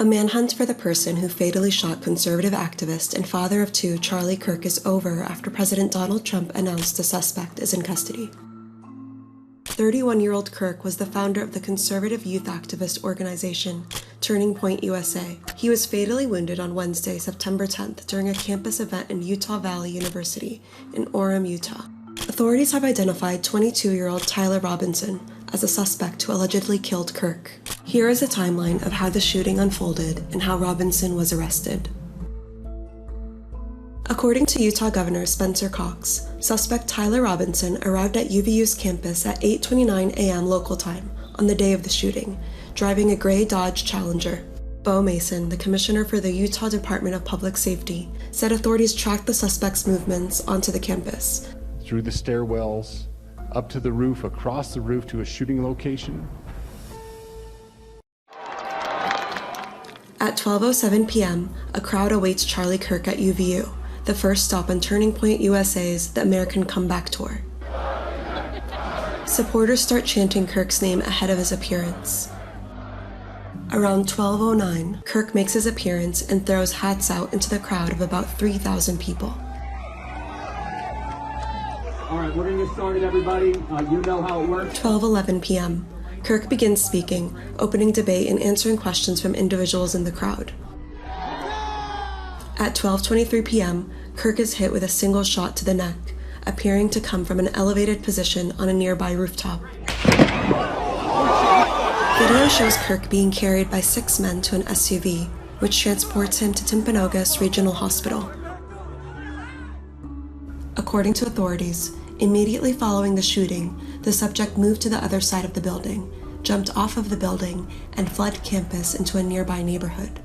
A manhunt for the person who fatally shot conservative activist and father of two Charlie Kirk is over after President Donald Trump announced the suspect is in custody. 31-year-old Kirk was the founder of the conservative youth activist organization Turning Point USA. He was fatally wounded on Wednesday, September 10th during a campus event in Utah Valley University in Orem, Utah. Authorities have identified 22-year-old Tyler Robinson as a suspect who allegedly killed Kirk. Here is a timeline of how the shooting unfolded and how Robinson was arrested. According to Utah Governor Spencer Cox, suspect Tyler Robinson arrived at UVU's campus at 8:29 a.m. local time on the day of the shooting, driving a gray Dodge Challenger. Bo Mason, the commissioner for the Utah Department of Public Safety, said authorities tracked the suspect's movements onto the campus. Through the stairwells, up to the roof, across the roof to a shooting location. At 12:07 p.m., a crowd awaits Charlie Kirk at UVU, the first stop on Turning Point USA's The American Comeback Tour. Supporters start chanting Kirk's name ahead of his appearance. Around 12:09, Kirk makes his appearance and throws hats out into the crowd of about 3,000 people. All right, we're gonna get started, everybody. You know how it works. 12:11 p.m. Kirk begins speaking, opening debate and answering questions from individuals in the crowd. At 12:23 p.m., Kirk is hit with a single shot to the neck, appearing to come from an elevated position on a nearby rooftop. Video shows Kirk being carried by 6 men to an SUV, which transports him to Timpanogos Regional Hospital. According to authorities, immediately following the shooting, the subject moved to the other side of the building, jumped off of the building, and fled campus into a nearby neighborhood.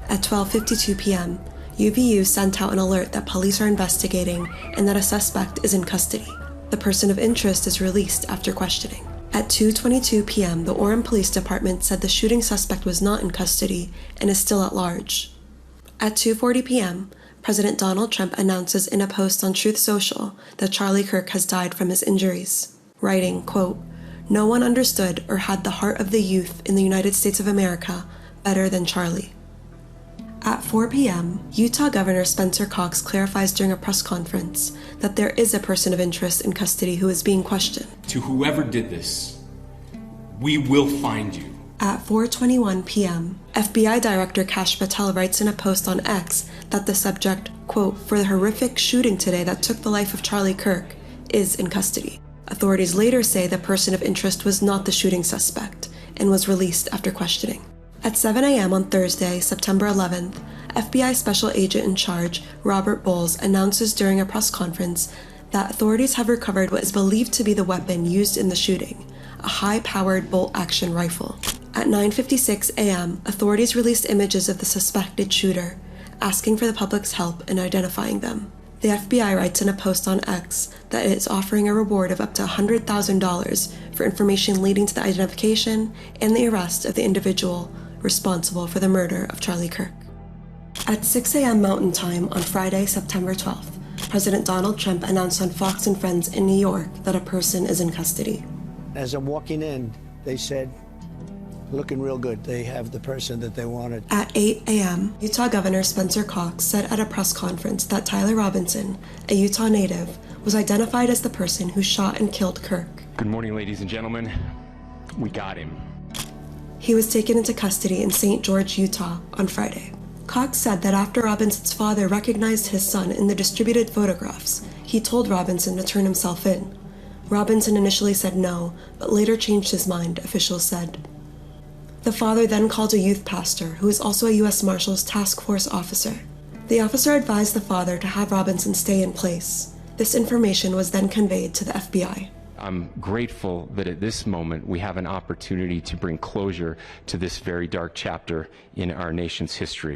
At 12:52 p.m., UVU sent out an alert that police are investigating and that a suspect is in custody. The person of interest is released after questioning. At 2:22 p.m., the Orem Police Department said the shooting suspect was not in custody and is still at large. At 2:40 p.m., President Donald Trump announces in a post on Truth Social that Charlie Kirk has died from his injuries, writing, quote, "No one understood or had the heart of the youth in the United States of America better than Charlie." At 4 p.m., Utah Governor Spencer Cox clarifies during a press conference that there is a person of interest in custody who is being questioned. To whoever did this, we will find you. At 4:21 p.m., FBI Director Kash Patel writes in a post on X that the subject, quote, "for the horrific shooting today that took the life of Charlie Kirk, is in custody." Authorities later say the person of interest was not the shooting suspect and was released after questioning. At 7 a.m. on Thursday, September 11th, FBI Special Agent in Charge Robert Bowles announces during a press conference that authorities have recovered what is believed to be the weapon used in the shooting, a high-powered bolt-action rifle. At 9:56 a.m., authorities released images of the suspected shooter, asking for the public's help in identifying them. The FBI writes in a post on X that it is offering a reward of up to $100,000 for information leading to the identification and the arrest of the individual responsible for the murder of Charlie Kirk. At 6 a.m. Mountain Time on Friday, September 12th, President Donald Trump announced on Fox and Friends in New York that a person is in custody. As I'm walking in, they said, looking real good. They have the person that they wanted. At 8 a.m., Utah Governor Spencer Cox said at a press conference that Tyler Robinson, a Utah native, was identified as the person who shot and killed Kirk. Good morning, ladies and gentlemen. We got him. He was taken into custody in St. George, Utah, on Friday. Cox said that after Robinson's father recognized his son in the distributed photographs, he told Robinson to turn himself in. Robinson initially said no, but later changed his mind, officials said. The father then called a youth pastor, who is also a U.S. Marshals Task Force officer. The officer advised the father to have Robinson stay in place. This information was then conveyed to the FBI. I'm grateful that at this moment we have an opportunity to bring closure to this very dark chapter in our nation's history.